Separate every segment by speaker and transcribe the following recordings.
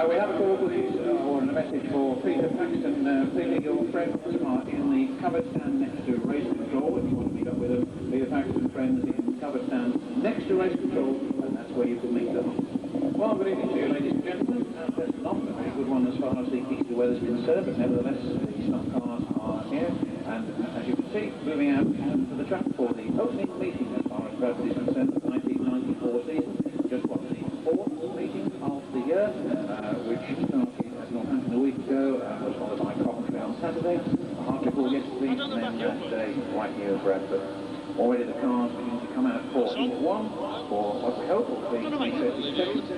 Speaker 1: We have a call, please, or a message for Peter Paxton. Clearly your friends are in the covered stand next to race control. If you want to meet up with them, Peter Paxton friends in covered stand next to race control, and that's where you can meet them. Well, good evening to you, ladies and gentlemen. That's not a very good one as far as the easterly weather is concerned, but nevertheless, the stock cars are here, and as you can see, moving out to the track for the opening meeting as far as Bradford is concerned, the 1994 season. Just what, the fourth meeting of the year, which started at Northampton a week ago, was followed by Coventry on Saturday, Hartlepool yesterday, and then today right here at Bradford. Already the cars beginning to come out for each one, for what we hope will be interesting seconds.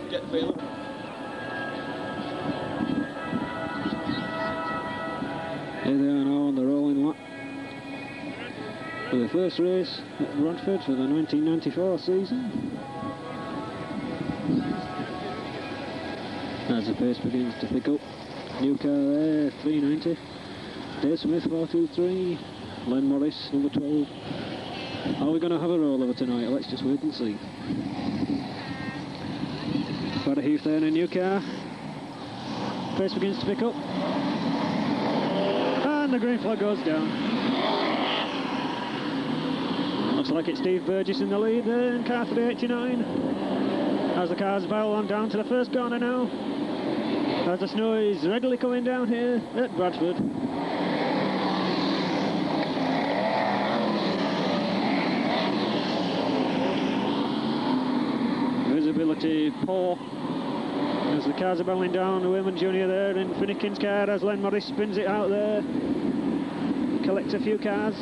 Speaker 2: Here they are now on the rolling lap for the first race at Bradford for the 1994 season. As the pace begins to pick up, new car there, 390. Dave Smith, 423. Len Morris, number 12. Are we going to have a rollover tonight? Let's just wait and see. Brad Heath there in a new car. Pace begins to pick up. And the green flag goes down. Looks like it's Steve Burgess in the lead there in car 389. As the cars barrel on down to the first corner now. As the snow is regularly coming down here at Bradford. Visibility poor as the cars are barreling down. The Wayman Jr. there in Finnegan's car as Len Morris spins it out there. Collects a few cars.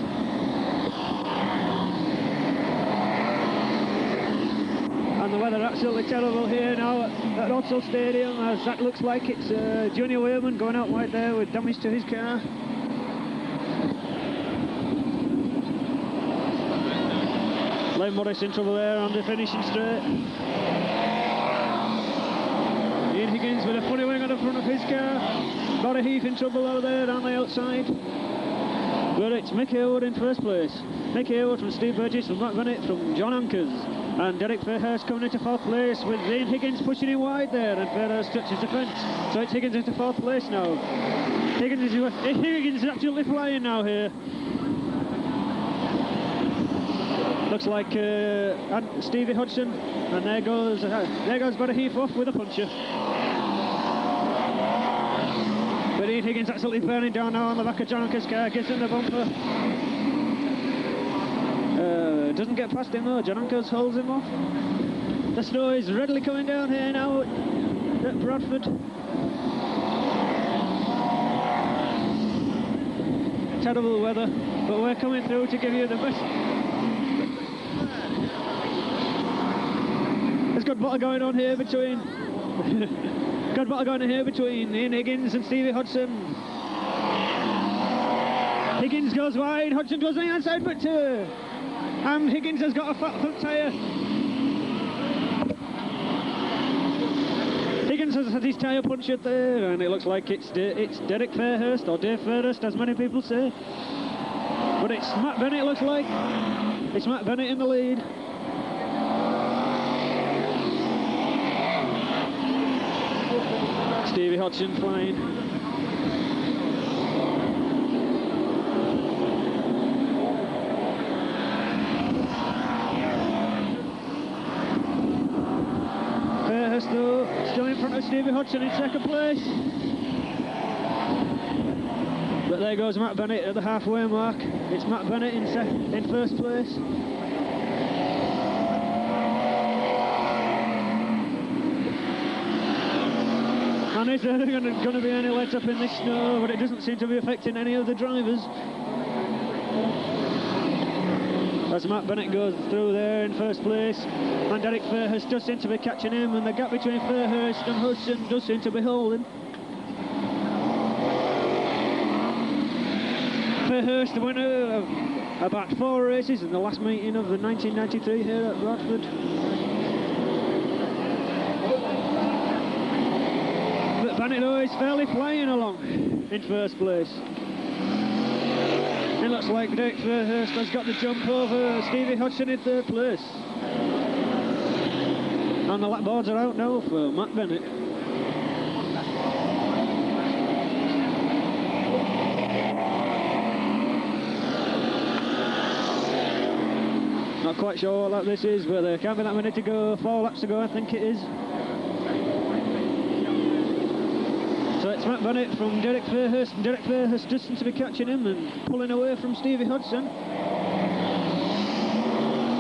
Speaker 2: And the weather absolutely terrible here now at Odsall Stadium, as that looks like it's Junior Wayman going out wide there with damage to his car. Len Morris in trouble there on the finishing straight. Ian Higgins with a funny wing on the front of his car. Barry Heath in trouble over there on the outside. But it's Mick Hayward in first place. Mick Hayward from Steve Burgess, from Matt Bennett, from John Ankers. And Derek Fairhurst coming into fourth place with Ian Higgins pushing him wide there, and Fairhurst touches the fence. So it's Higgins into fourth place now. Higgins is absolutely flying now here. Looks like Stevie Hodgson, and there goes Barry Heath off with a puncher. But Ian Higgins absolutely burning down now on the back of John Ankers' car, gives him the bumper. Doesn't get past him though, John Ankers holds him off. The snow is readily coming down here now at Bradford. Terrible weather, but we're coming through to give you the best. There's good battle going on here between Ian Higgins and Stevie Hodgson. Higgins goes wide, Hodgson goes on the outside, but and Higgins has got a fat front tyre. Higgins has had his tyre punctured there, and it looks like it's Derek Fairhurst, or Dave Fairhurst, as many people say. But it's Matt Bennett, looks like. It's Matt Bennett in the lead. Stevie Hodgson flying. Fairhurst though, still in front of Stevie Hodgson in second place. But there goes Matt Bennett at the halfway mark. It's Matt Bennett in first place. And is there going to be any let up in this snow? But it doesn't seem to be affecting any of the drivers. As Matt Bennett goes through there in first place, and Derek Fairhurst does seem to be catching him, and the gap between Fairhurst and Hodgson does seem to be holding. Fairhurst, the winner of about 4 races in the last meeting of the 1993 here at Bradford. But Bennett though is fairly flying along in first place. It looks like Derek Fairhurst has got the jump over Stevie Hodgson in third place. And the lap boards are out now for Matt Bennett. Not quite sure what lap this is, but there can't be that many to go. 4 laps to go, I think it is. So it's Matt Bennett from Derek Fairhurst, and Derek Fairhurst just seems to be catching him and pulling away from Stevie Hodgson.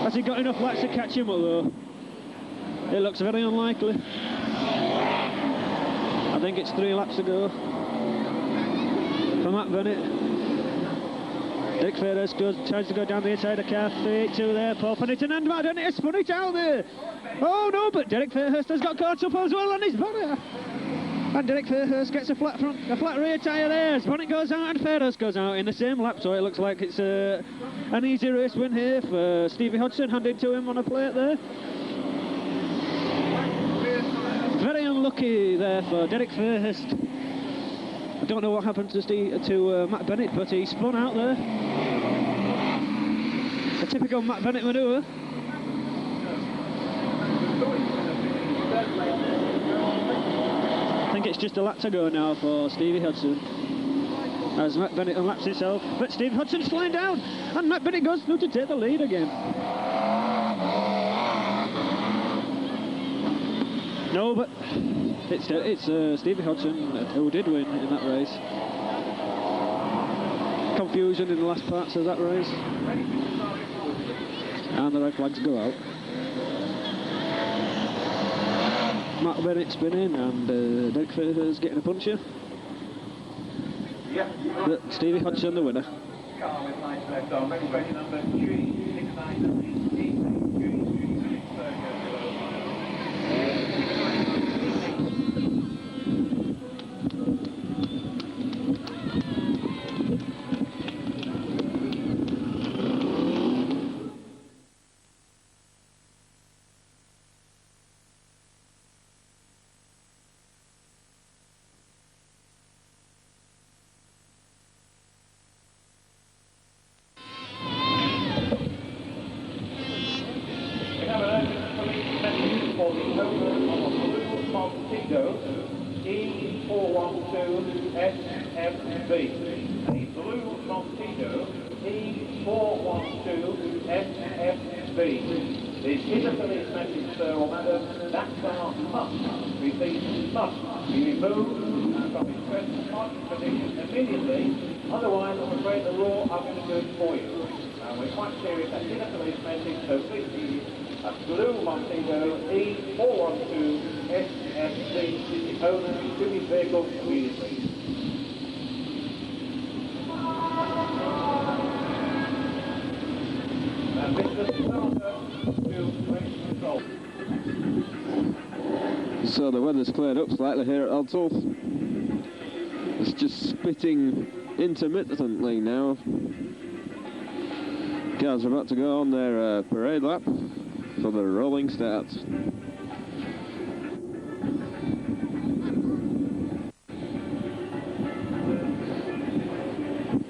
Speaker 2: Has he got enough laps to catch him up though? It looks very unlikely. I think it's 3 laps to go for Matt Bennett. Derek Fairhurst tries to go down the inside of car 32 there. Paul Pennington and Matt Bennett has spun it out there. Oh no, but Derek Fairhurst has got caught up as well on his bonnet. And Derek Fairhurst gets a flat rear tyre there. His bonnet goes out and Fairhurst goes out in the same lap, so it looks like it's an easy race win here for Stevie Hodgson, handed to him on a plate there. Very unlucky there for Derek Fairhurst. I don't know what happened to Matt Bennett, but he spun out there. A typical Matt Bennett manoeuvre. I think it's just a lap to go now for Stevie Hodgson as Matt Bennett unlaps himself, but Stevie Hodgson's flying down and Matt Bennett goes through to take the lead again. No, but it's Stevie Hodgson who did win in that race. Confusion in the last parts of that race, and the red flags go out. Matt Bennett spinning and Derek Fairhurst getting a puncher. But Stevie Hodgson the winner.
Speaker 1: Car with lights left on, ready number 3699. E412SFB. A blue Montego E412SFB. This is a police message, sir or madam. That car must, repeat, must be removed from its present parking position immediately. Otherwise, I'm afraid the law are going to do it for you. And we're quite serious. That is a police message, so please. A blue Montego E412SFB, the owner to his vehicle immediately. And Mr. Starter to race control.
Speaker 3: So the weather's cleared up slightly here at Althall. It's just spitting intermittently now. Cars are about to go on their parade lap for the rolling start.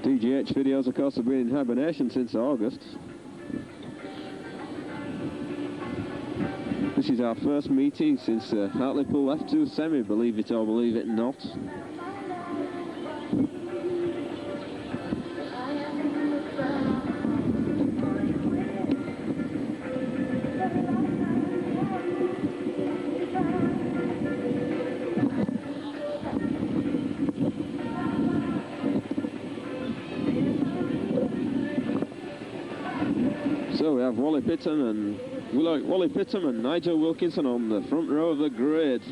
Speaker 3: DGH videos, of course, have been in hibernation since August. This is our first meeting since Hartlepool F2 semi, believe it or believe it not. So we have Wally Pitton and Nigel Wilkinson on the front row of the grid.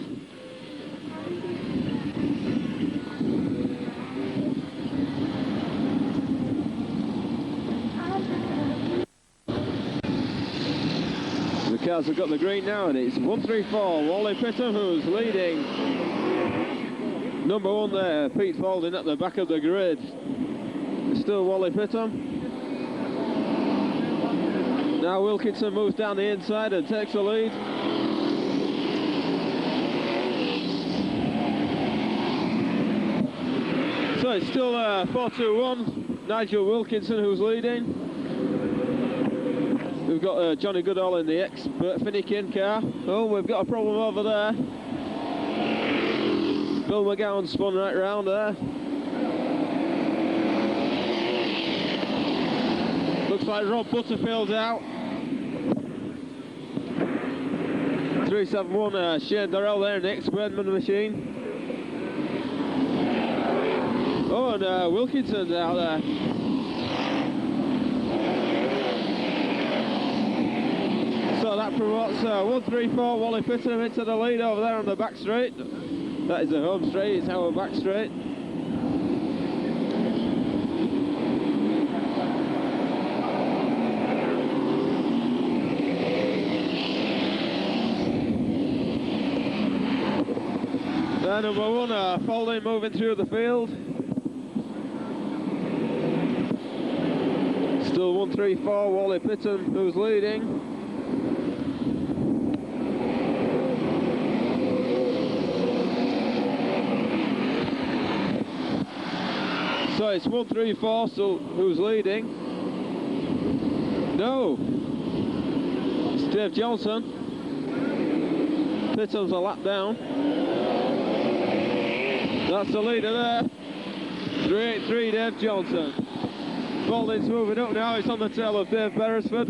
Speaker 3: The cars have got the green now, and it's 134. Wally Pitton who's leading. Number 1 there, Pete Falding at the back of the grid. It's still Wally Pitton. Now Wilkinson moves down the inside and takes the lead. So it's still 4-2-1. Nigel Wilkinson who's leading. We've got Johnny Goodall in the expert Finnegan car. Oh, we've got a problem over there. Bill McGowan spun right round there. Looks like Rob Butterfield's out. 371, Shane Durrell there next, Brenman machine. Oh, and Wilkinson's out there. So that promotes 134 Wally Pittenham into the lead over there on the back straight. That is the home straight, it's our back straight. There, number one, Folding moving through the field. Still 134 Wally Pittenham who's leading. So it's 134 still who's leading. No, it's Dave Johnson. Pittenham's a lap down. That's the leader there. 383 Dave Johnson. Balding's moving up now, he's on the tail of Dave Beresford.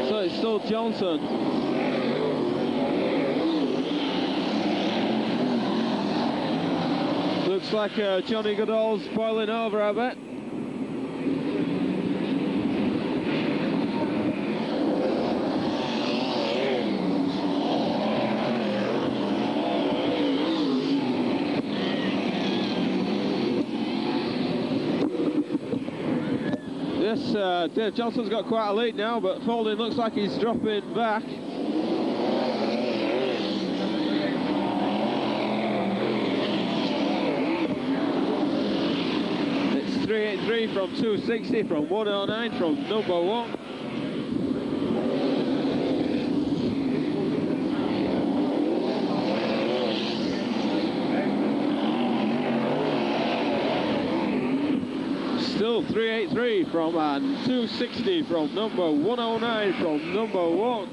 Speaker 3: So it's still Johnson. Looks like Johnny Goodall's boiling over, I bet. Yes, Dave Johnson's got quite a lead now, but Folding looks like he's dropping back. It's 383 from 260 from 109 from number one. Still 383 from 260 from number 109 from number one.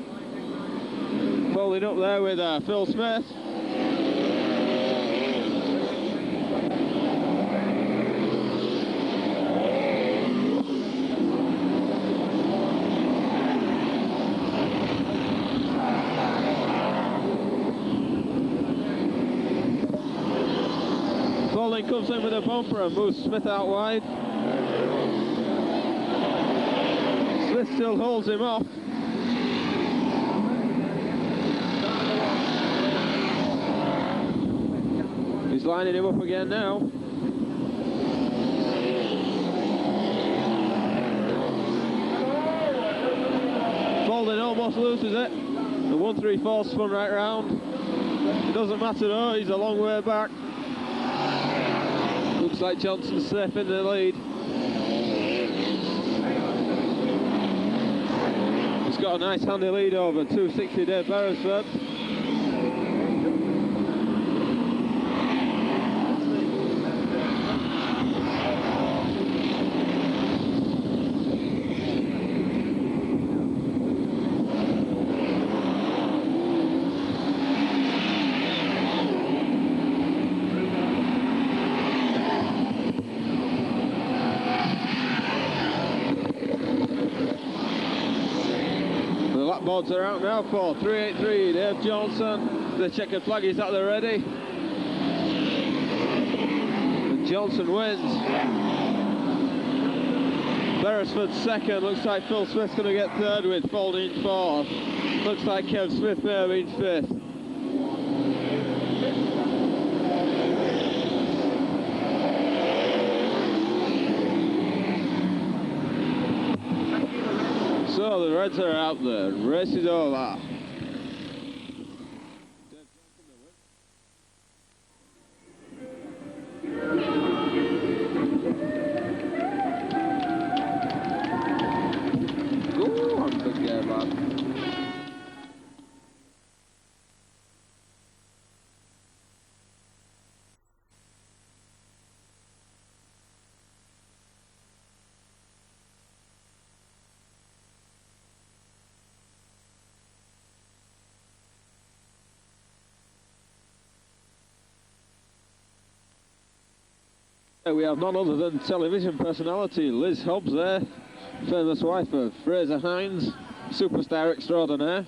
Speaker 3: Folding up there with Phil Smith. Folding comes in with a bumper and moves Smith out wide. Smith still holds him off. He's lining him up again now. Folding almost loses it. The 134 spun right round. It doesn't matter though, he's a long way back. Looks like Johnson's safe in the lead. He's got a nice handy lead over 260 Dave Beresford. Boards are out now for 383 Dave Johnson. The checkered flag is at the ready. And Johnson wins. Beresford second. Looks like Phil Smith's going to get third with Folding fourth. Looks like Kev Smith may have been fifth. So the Reds are out there. Race is over. Go on, big guy, man. We have none other than television personality Liz Hobbs there, famous wife of Fraser Hines, superstar extraordinaire.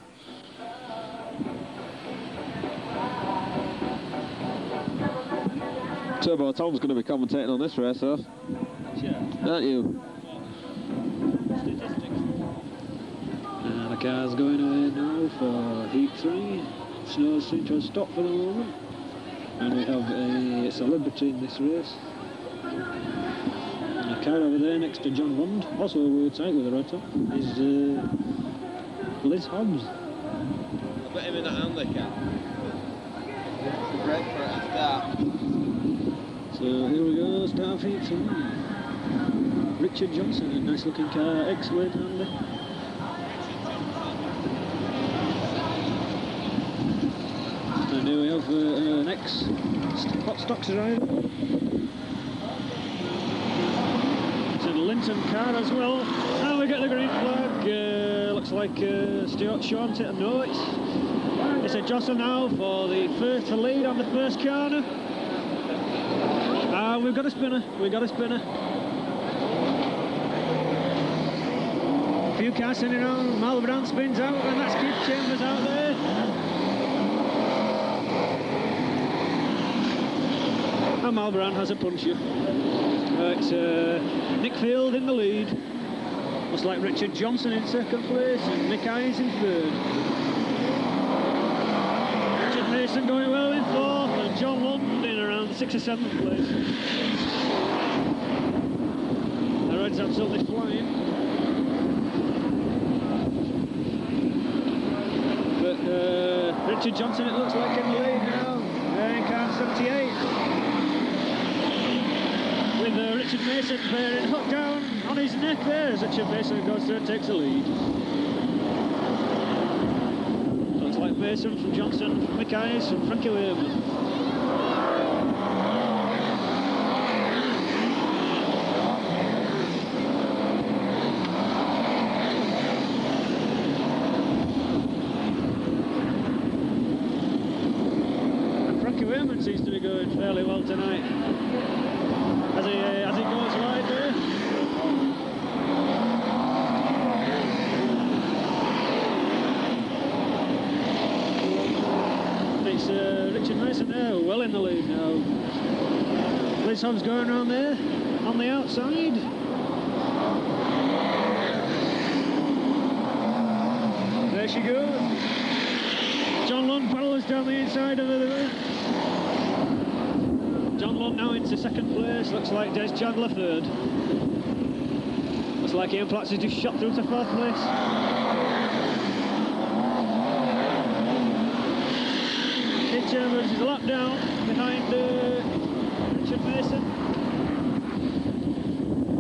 Speaker 3: Turbo Tom's going to be commentating on this race, though.
Speaker 2: Yeah.
Speaker 3: Aren't you?
Speaker 2: And the car's going away now for heat 3. Snow seems to have stopped for the moment. And we have a celebrity in this race. And a car over there next to John Lund, also a weird sight with a red top, is Liz Hobbs.
Speaker 3: I'll put him in that handicap. Bradford at the start.
Speaker 2: So here we go, start of heat 3. Richard Johnson, a nice looking car, excellent handy. And here we have an ex-Hot Stocks driver. It's a Linton car as well. And we get the green flag. Looks like Stuart Shaw taking notes. It's a Johnson now for the first to lead on the first corner. We've got a spinner. A few cars sitting around. Malbrand spins out, and that's Keith Chambers out there. And Malbrand has a puncher. It's Nick Field in the lead. Looks like Richard Johnson in second place and Nick Hines in third. Richard Mason going well in fourth and John Lund in around 6th or 7th place. The Reds absolutely flying. But Richard Johnson, it looks like, in the lead now. In car 78. With Richard Mason bearing hook down on his neck there as Richard Mason goes through and takes the lead. Looks like Mason from Johnson, from Mick Hayes, from Frankie Wayman. And Frankie Wayman seems to be going fairly well tonight. As he goes wide there. It's Richard Mason there, well in the lead now. Liz Hobbs going around there, on the outside. There she goes. John Lund follows down the inside of the John Lund now into second place. Looks like Des Chandler third. Looks like Ian Platts has just shot through to fourth place. Keith Chambers is a lap down behind Richard Mason.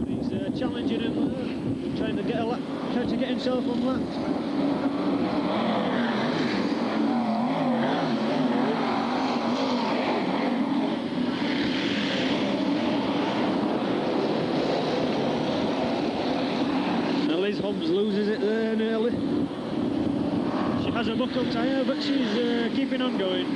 Speaker 2: He's challenging him, trying to get a lap, trying to get himself on laps. Liz Hobbs loses it there nearly. She has a buckled tyre, but she's keeping on going.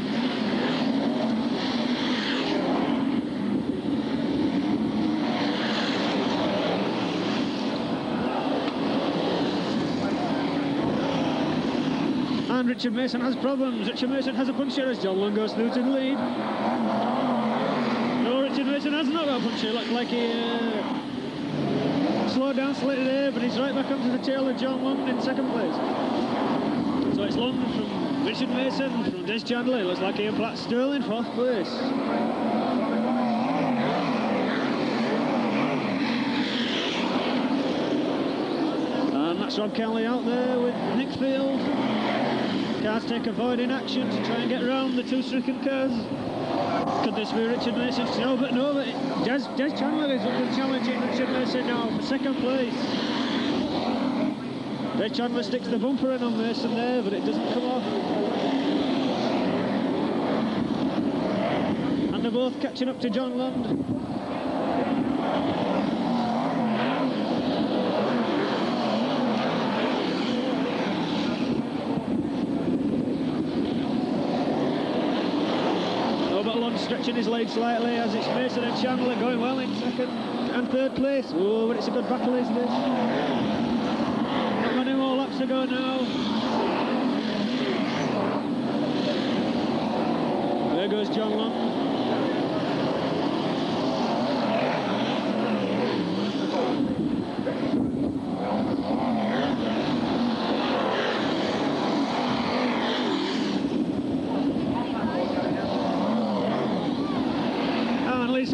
Speaker 2: And Richard Mason has problems. Richard Mason has a puncher as John Lund goes through to the lead. No, Richard Mason has not got a puncher. Looks like he slowed down slightly there, but he's right back onto the tail of John Lund in second place. So it's Lund from Richard Mason, from Des Chandler. Looks like Ian Platt still in fourth place. And that's Rob Kelly out there with Nick Field. Cars take avoiding action to try and get around the two stricken cars. Could this be Richard Mason? No, but Des Chandler is challenging Richard Mason now for second place. Des Chandler sticks the bumper in on Mason there, but it doesn't come off. And they're both catching up to John Lund. stretching his legs slightly as it's Mason and Chandler going well in second and third place. Oh, but it's a good battle, is this? Not many more laps to go now. There goes John Long.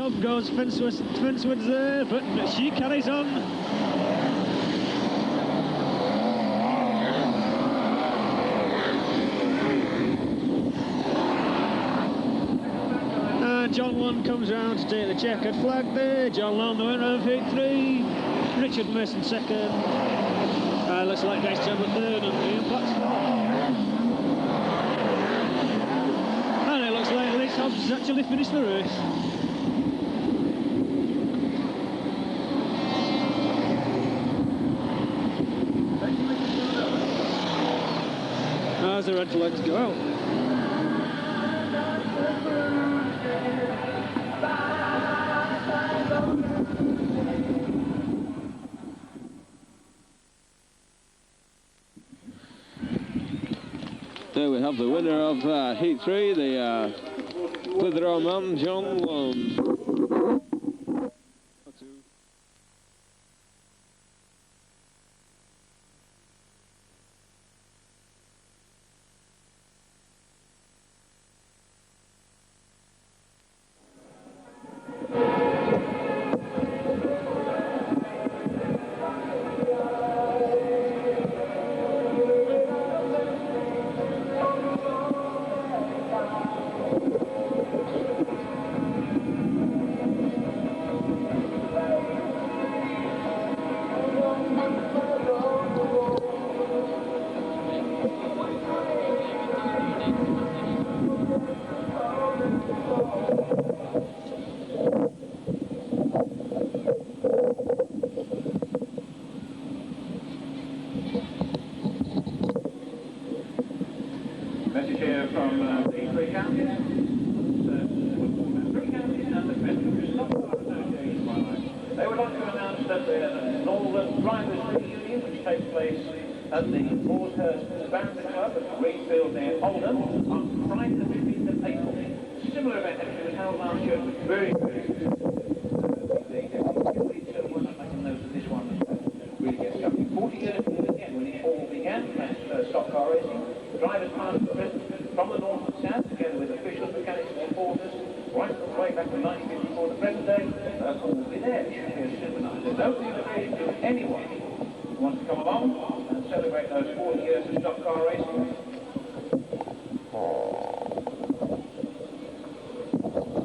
Speaker 2: Up goes Fencewood's there, but she carries on. And John Long comes round to take the checkered flag there. John Long, the winner of Heat 3. Richard Mason second. Looks like Dice Chandler third and Ian Platts. And it looks like Liz Hobbs has actually finished the race. As the red flags go out.
Speaker 3: There we have the winner of Heat 3, the Clitheroe man, John Long.
Speaker 1: Message here from the three counties. Three counties and the Bradford Stock Car Association, by the way. They would like to announce that the Northern Drivers' Reunion, which takes place at the Broadhurst Band Club at Greenfield near Oldham on Friday the 15th of April. Similar event actually was held last year. It was very, very good. We're not making notes of this one really gets going. 40 years ago again when it all began, that's stock car racing. Drivers part of the president from the north and south, together with officials, mechanics and supporters, right all the way back to 1954 to present day, will be there. It should be a synchronised. There's no invitation to anyone who wants to come along and celebrate those 40 years of stock car racing.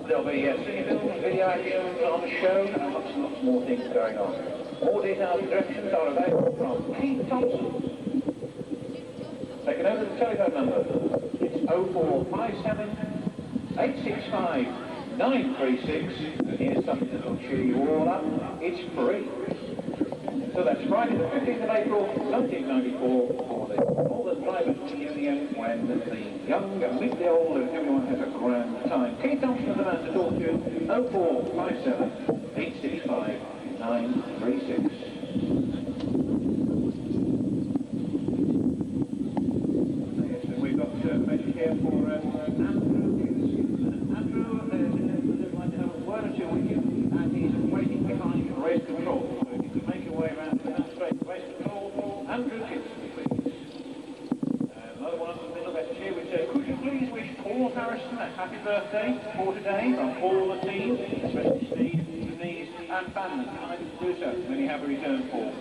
Speaker 1: There'll be cine films, video actions on the show, and lots and lots more things going on. More details and directions are available from Keith Thompson. Taking over the telephone number. It's 0457 865 936. And here's something that will cheer you all up. It's free. So that's Friday the 15th of April 1994 for the Northern Drivers' Reunion, when the young meet the old and everyone has a grand time. Keith Thompson is the man to talk to. 0457 865 936. We've got a message here for Andrew. Andrew would like to have a word or two with you, and he's waiting behind race control. So if you could make your way around to that straight race control, Andrew Kingston, please. Another one in the middle message here which says, could you please wish Paul Harrison a happy birthday for today from all the team, especially Steve, Denise and family. Can I do so when you have a return, Paul?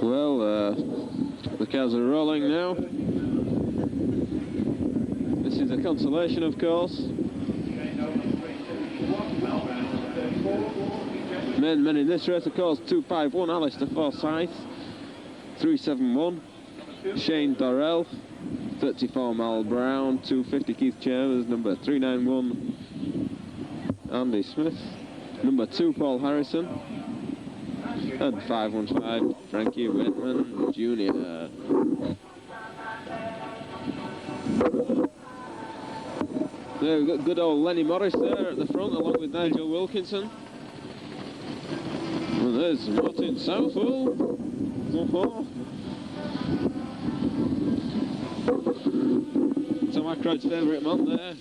Speaker 3: Well, the cars are rolling now. This is a consolation, of course. Main men in this race, of course, 251 Alistair Forsyth, 371 Shane Dorrell, 34 Mal Brown, 250 Keith Chambers, number 391 Andy Smith, number 2 Paul Harrison, and 515 Frankie Whitman Jr. There we've got good old Lenny Morris there at the front, along with Nigel Wilkinson. And there's Martin Southwell. Tom Ackroyd's favourite man there,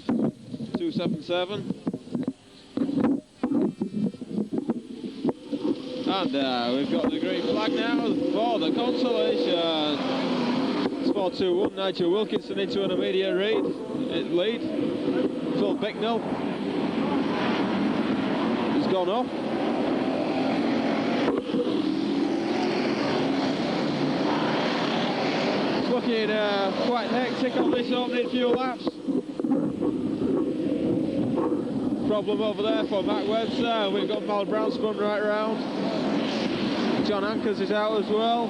Speaker 3: 277. And we've got the green flag now for the consolation. It's 4-2-1, Nigel Wilkinson into an immediate lead. Phil Bicknell has gone off. It's looking quite hectic on this opening few laps. Problem over there for Matt Webster. We've got Mal Brown spun right round. John Ankers is out as well.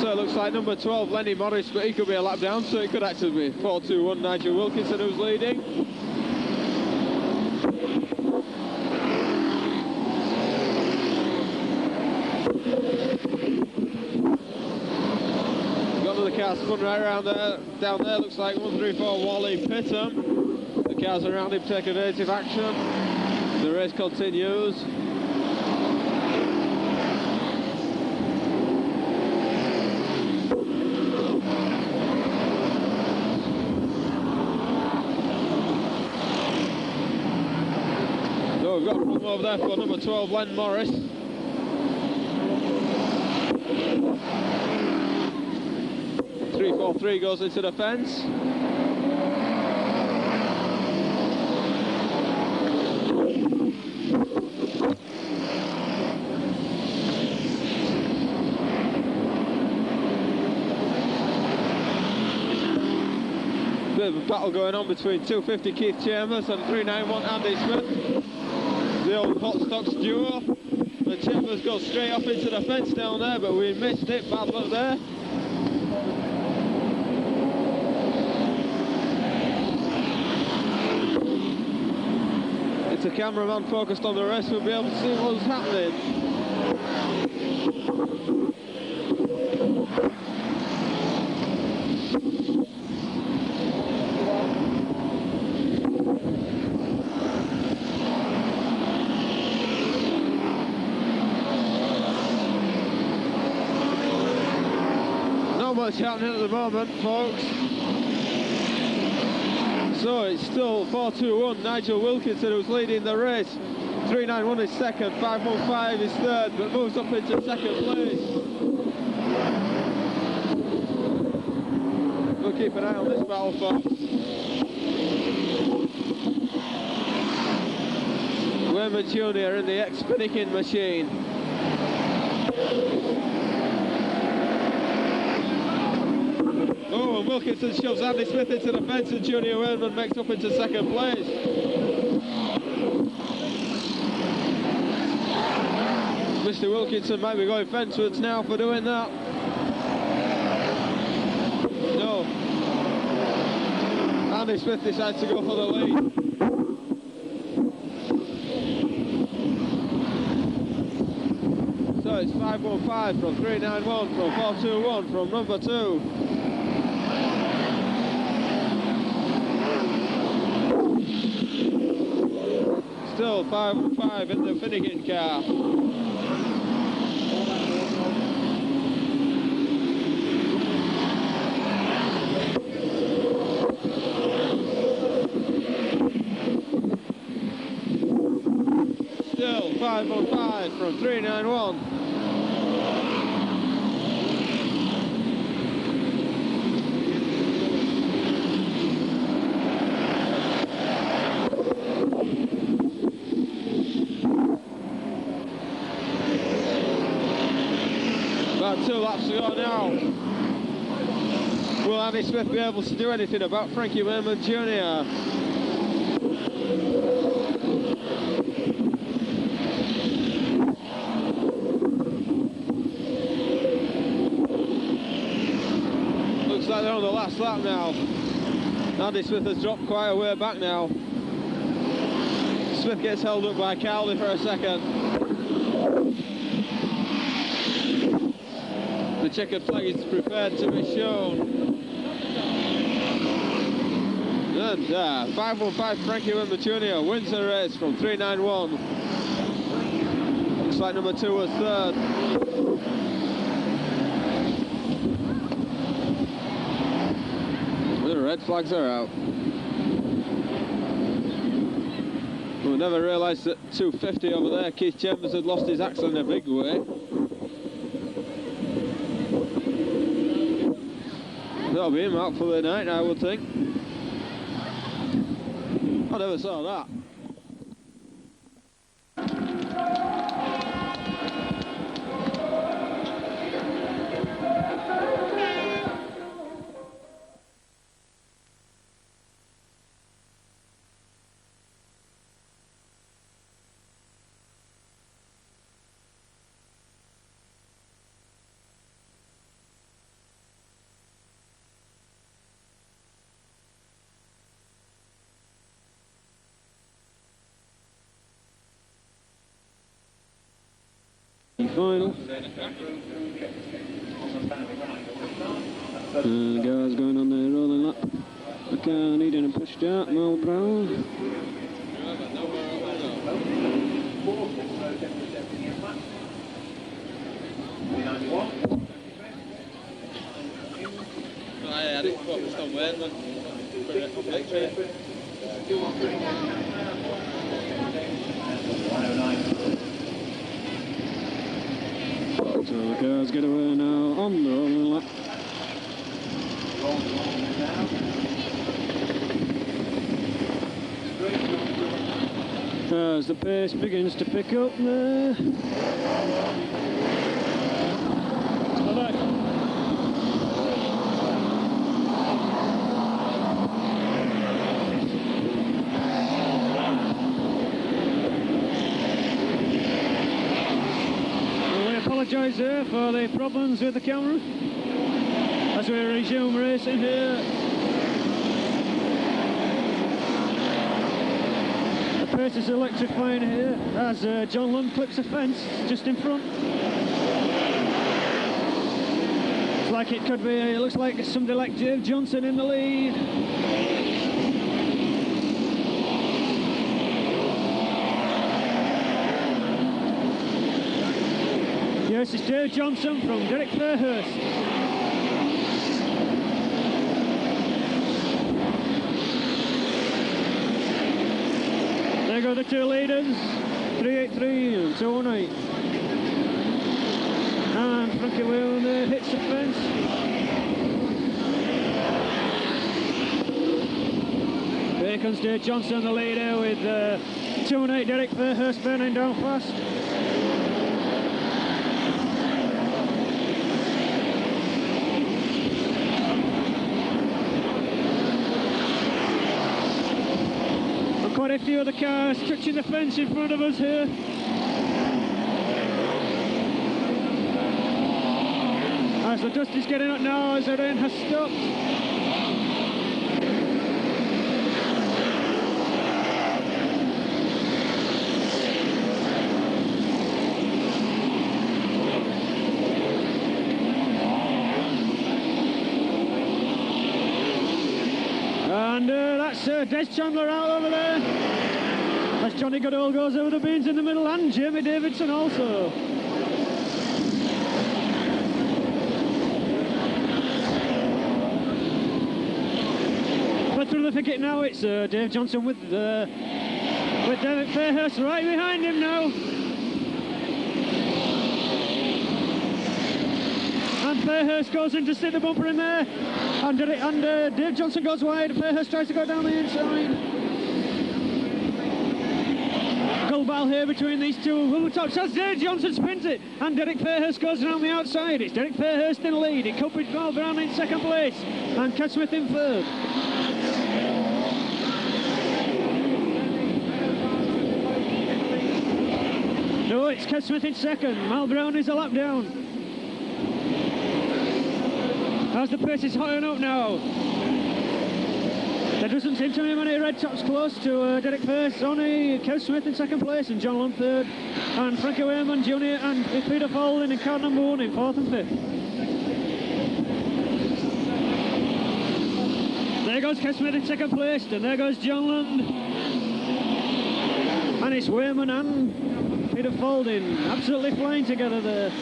Speaker 3: So it looks like number 12, Lenny Morris, but he could be a lap down, so it could actually be 4-2-1 Nigel Wilkinson who's leading. The car spun right around there, down there, looks like 134 Wally Pittham. The cars around him take evasive action. The race continues. So we've got a problem over there for number 12, Len Morris. 343 goes into the fence. Bit of a battle going on between 250 Keith Chambers and 391 Andy Smith. The old hot stocks duo. The Chambers goes straight off into the fence down there, but we missed it. Bad luck there. If the cameraman focused on the race, we'll be able to see what's happening. Not much happening at the moment, folks. So it's still 4-2-1, Nigel Wilkinson who's leading the race. 391 is second, 515 is third, but moves up into second place. We'll keep an eye on this battle, folks. Wayman Jr. in the ex-Spinnaking machine. Oh, and Wilkinson shoves Andy Smith into the fence and Junior Wayman makes up into second place. Mr. Wilkinson might be going fencewards now for doing that. No. Andy Smith decides to go for the lead. So it's 515 from 391 from 421 from number 2. Still 5-5 in the Finnegan car. Still 5-5 from 391. we go now. Will Andy Smith be able to do anything about Frankie Wayman Jr.? Looks like they're on the last lap now. Andy Smith has dropped quite a way back now. Smith gets held up by Cowley for a second. The checkered flag is prepared to be shown. And 515 Frankie Wimber Jr. wins the race from 391. Looks like number 2 was third. The red flags are out. We never realised that 250 over there, Keith Chambers had lost his axle in a big way. That'll be him out for the night, I would think. I never saw that.
Speaker 2: Final. The guys going on their rolling lap. McCann needing a push start, Mal Brown.
Speaker 3: I had it focused on Wayne,
Speaker 2: So the cars get away now on the rolling lap. As the pace begins to pick up there. Back. Apologise there for the problems with the camera as we resume racing here. The pace is electrifying here as John Lund clips a fence just in front. It's like it could be, it looks like somebody like Dave Johnson in the lead. Yes, it's Dave Johnson from Derek Fairhurst. There go the two leaders, 383 and 218. And Frankie Whalen there hits the fence. Here comes Dave Johnson, the leader, with 218 Derek Fairhurst burning down fast. Quite a few of the cars touching the fence in front of us here. As the dust is getting up now, as the rain has stopped. And that's Des Chandler out over there. As Johnny Goodall goes over the beans in the middle, and Jamie Davidson also. But through the thicket now, it's Dave Johnson with David Fairhurst right behind him now. And Fairhurst goes in to sit the bumper in there. And Dave Johnson goes wide. Fairhurst tries to go down the inside. Battle here between these two. Will the top shots there? Johnson spins it, and Derek Fairhurst goes around the outside. It's Derek Fairhurst in the lead. It could be Mal Brown in second place, and Cat Smith in third. No, it's Cat Smith in second. Mal Brown is a lap down. As the pace is high up now. There doesn't seem to be many red tops close to Derek Fairhurst. Only Kev Smith in second place and John Lund third, and Frankie Wayman Jr. and Peter Falding in car number 1 in fourth and fifth. There goes Kev Smith in second place, and there goes John Lund. And it's Wayman and Peter Falding absolutely flying together there.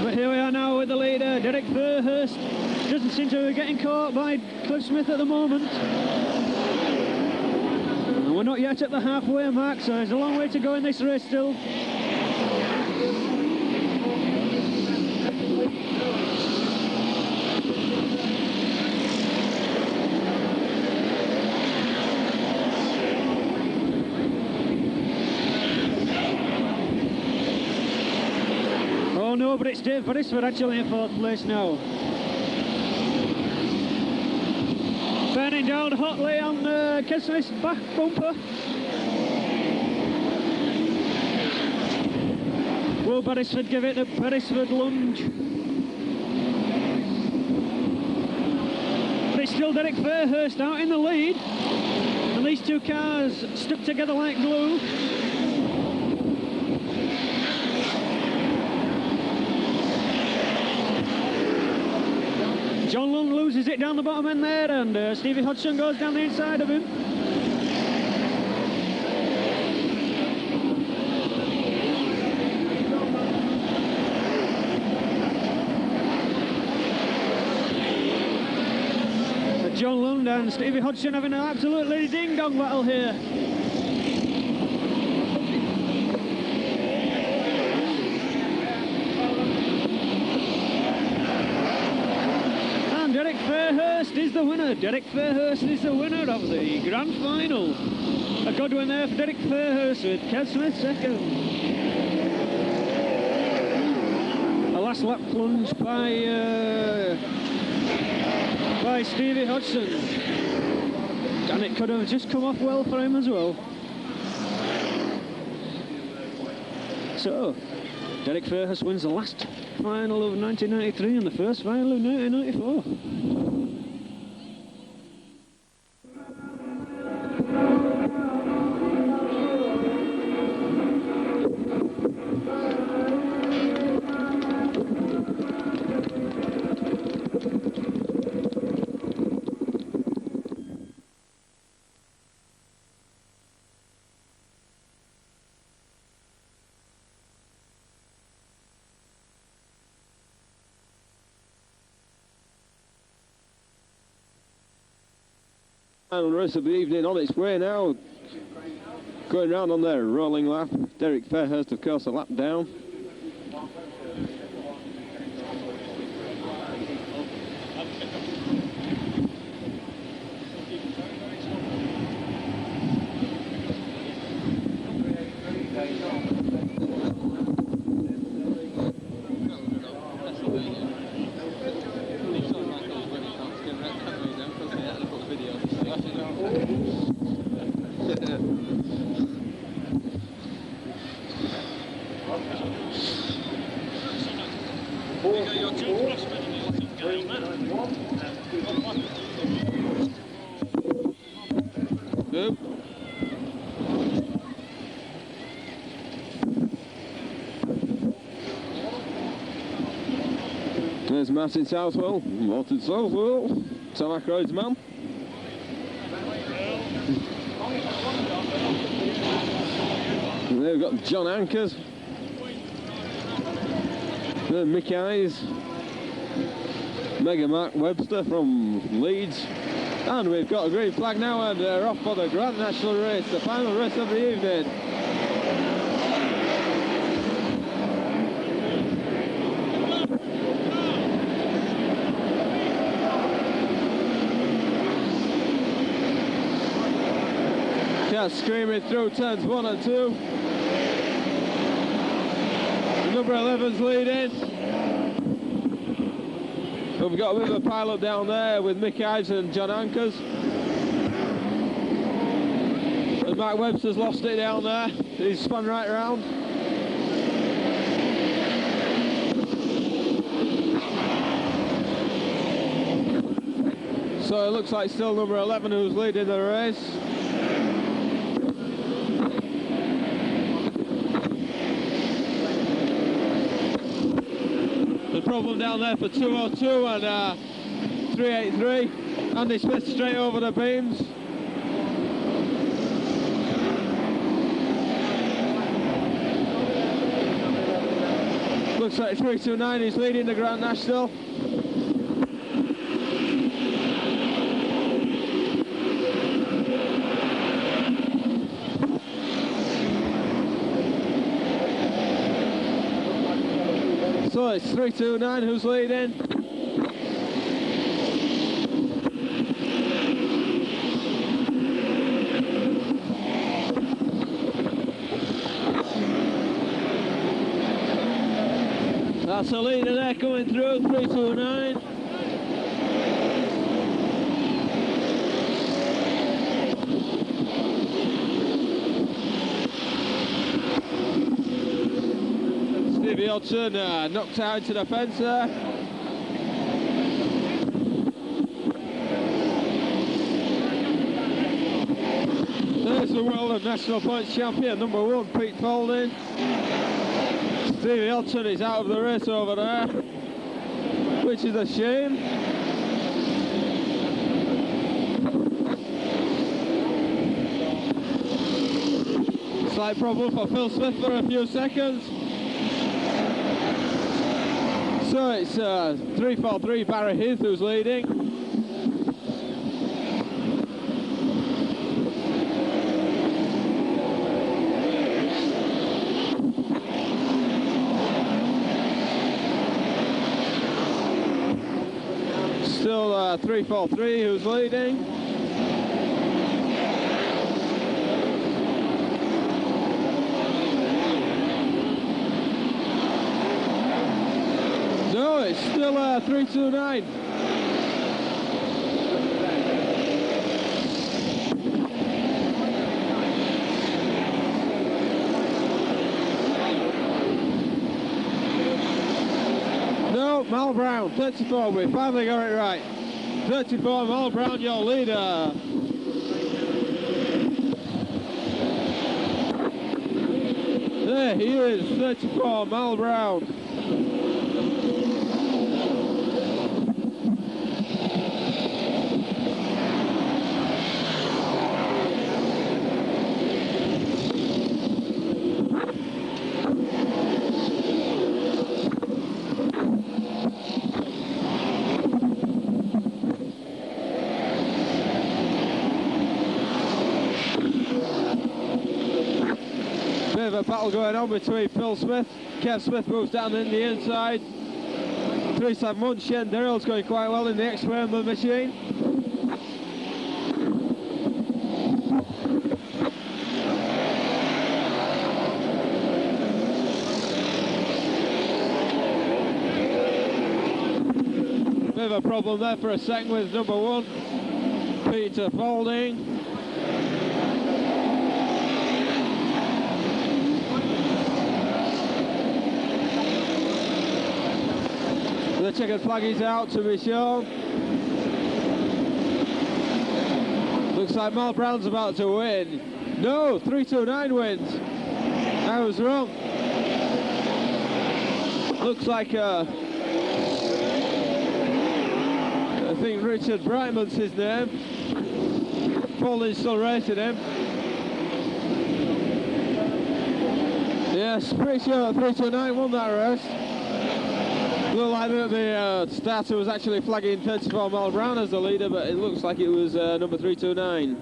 Speaker 2: But here we are now with the leader, Derek Fairhurst. Doesn't seem to be getting caught by Cliff Smith at the moment. And we're not yet at the halfway mark, so there's a long way to go in this race still. Oh no, but it's Dave Beresford actually in fourth place now. Burning down hotly on Kev Smith's back bumper. Will Beresford give it a Beresford lunge? But it's still Derek Fairhurst out in the lead. And these two cars stuck together like glue. John Lund loses it down the bottom end there, and Stevie Hodgson goes down the inside of him. But John Lund and Stevie Hodgson having an absolutely ding-dong battle here. Derek Fairhurst is the winner. Derek Fairhurst is the winner of the grand final. A good win there for Derek Fairhurst with Kev Smith second. A last lap plunge by Stevie Hodgson. And it could have just come off well for him as well. So, Derek Fairhurst wins the last final of 1993 and the first final of 1994.
Speaker 3: Final race of the evening on its way now. Going round on their rolling lap. Derek Fairhurst, of course, a lap down. There's Martin Southwell, Tom Ackroyd's man. And there we've got John Ankers. There Mick Eyes. Mega Mark Webster from Leeds. And we've got a green flag now, and they're off for the Grand National race, the final race of the evening. Just screaming through turns 1 and 2. Number 11's leading. We've got a bit of a pile-up down there with Mick Ives and John Ankers. And Mike Webster's lost it down there. He's spun right around. So it looks like still number 11 who's leading the race. The problem down there for 202 and 383. Andy Smith straight over the beams. Looks like 329 is leading the Grand National. So it's 329 who's leading. That's a leader there coming through, 329. Stevie Hudson knocked out into the fence there. There's the World and National Points champion, number 1, Pete Folding. Stevie Hudson is out of the race over there, which is a shame. Slight problem for Phil Smith for a few seconds. So it's 343 Barry Heath who's leading. Still 343 who's leading. No, it's still 329. No, Mal Brown, 34, we finally got it right. 34, Mal Brown, your leader. There he is, 34, Mal Brown. Bit of a battle going on between Phil Smith. Kev Smith moves down in the inside. 371 Shane Darrell's going quite well in the experiment machine. Bit of a problem there for a second with number 1, Peter Folding. The checkered flag is out to be shown. Looks like Mal Brown's about to win. No, 329 wins. I was wrong. Looks like I think Richard Brightman's his name. Folding's still racing him. Yes, pretty sure 329 won that race. Looked like the starter was actually flagging 34 Mal Brown as the leader, but it looks like it was number 329.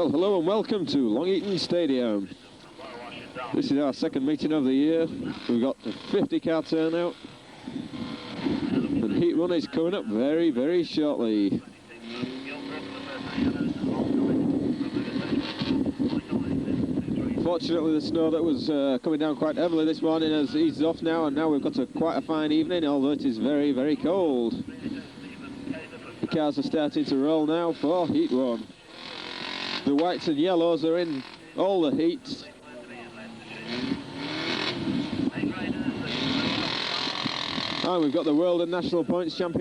Speaker 3: Well, hello and welcome to Long Eaton Stadium. This is our second meeting of the year. We've got a 50-car turnout. And Heat 1 is coming up very, very shortly. Fortunately, the snow that was coming down quite heavily this morning has eased off now, and now we've got quite a fine evening, although it is very, very cold. The cars are starting to roll now for Heat 1. The whites and yellows are in all the heats. And we've got the world and national points champion